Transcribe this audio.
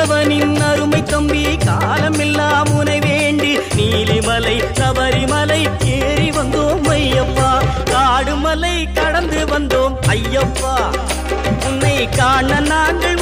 வேலவனின் அருமை தம்பி காலமெல்லாம் உனை வேண்டி நீலிமலை சபரிமலை ஏறி வந்தோம் ஐயப்பா. காடுமலை கடந்து வந்தோம் ஐயப்பா. உன்னை காண நாங்கள்